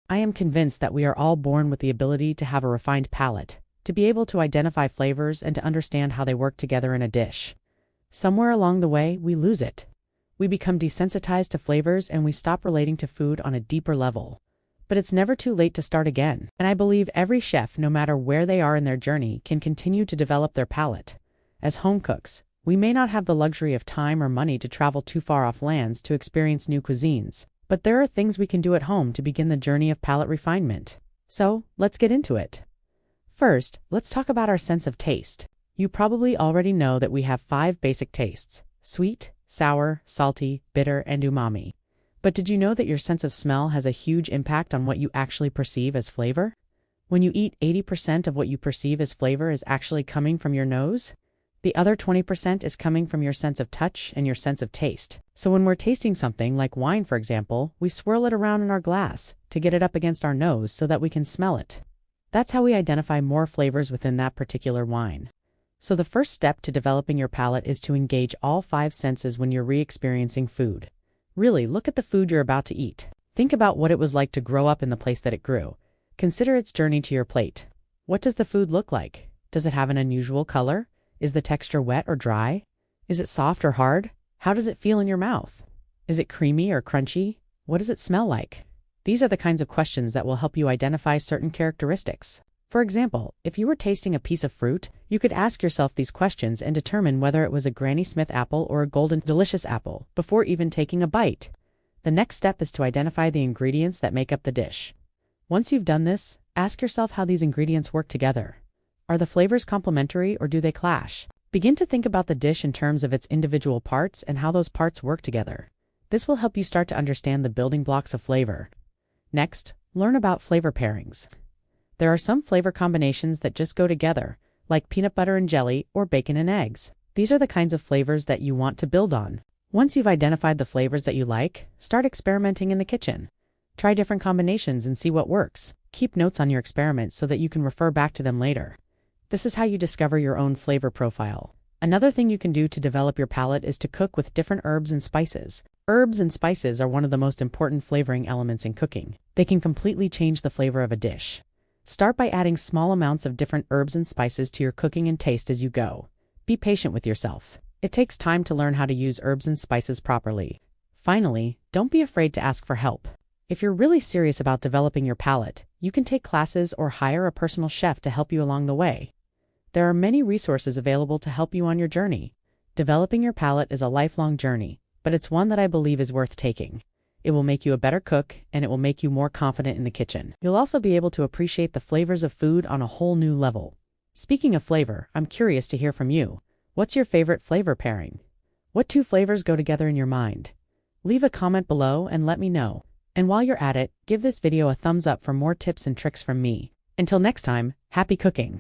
I am convinced that we are all born with the ability to have a refined palate, to be able to identify flavors and to understand how they work together in a dish. Somewhere along the way, we lose it. We become desensitized to flavors and we stop relating to food on a deeper level. But it's never too late to start again, and I believe every chef, no matter where they are in their journey, can continue to develop their palate. As home cooks, we may not have the luxury of time or money to travel too far off lands to experience new cuisines, but there are things we can do at home to begin the journey of palate refinement. So, let's get into it. First, let's talk about our sense of taste. You probably already know that we have 5 basic tastes: sweet, sour, salty, bitter, and umami. But did you know that your sense of smell has a huge impact on what you actually perceive as flavor? When you eat, 80% of what you perceive as flavor is actually coming from your nose. The other 20% is coming from your sense of touch and your sense of taste. So when we're tasting something like wine, for example, we swirl it around in our glass to get it up against our nose so that we can smell it. That's how we identify more flavors within that particular wine. So the first step to developing your palate is to engage all 5 senses when you're re-experiencing food. Really, look at the food you're about to eat. Think about what it was like to grow up in the place that it grew. Consider its journey to your plate. What does the food look like? Does it have an unusual color? Is the texture wet or dry? Is it soft or hard? How does it feel in your mouth? Is it creamy or crunchy? What does it smell like? These are the kinds of questions that will help you identify certain characteristics. For example, if you were tasting a piece of fruit, you could ask yourself these questions and determine whether it was a Granny Smith apple or a Golden Delicious apple before even taking a bite. The next step is to identify the ingredients that make up the dish. Once you've done this, ask yourself how these ingredients work together. Are the flavors complementary or do they clash? Begin to think about the dish in terms of its individual parts and how those parts work together. This will help you start to understand the building blocks of flavor. Next, learn about flavor pairings. There are some flavor combinations that just go together, like peanut butter and jelly or bacon and eggs. These are the kinds of flavors that you want to build on. Once you've identified the flavors that you like, start experimenting in the kitchen. Try different combinations and see what works. Keep notes on your experiments so that you can refer back to them later. This is how you discover your own flavor profile. Another thing you can do to develop your palate is to cook with different herbs and spices. Herbs and spices are one of the most important flavoring elements in cooking. They can completely change the flavor of a dish. Start by adding small amounts of different herbs and spices to your cooking and taste as you go. Be patient with yourself. It takes time to learn how to use herbs and spices properly. Finally, don't be afraid to ask for help. If you're really serious about developing your palate, you can take classes or hire a personal chef to help you along the way. There are many resources available to help you on your journey. Developing your palate is a lifelong journey, but it's one that I believe is worth taking. It will make you a better cook, and it will make you more confident in the kitchen. You'll also be able to appreciate the flavors of food on a whole new level. Speaking of flavor, I'm curious to hear from you. What's your favorite flavor pairing? What 2 flavors go together in your mind? Leave a comment below and let me know. And while you're at it, give this video a thumbs up for more tips and tricks from me. Until next time, happy cooking!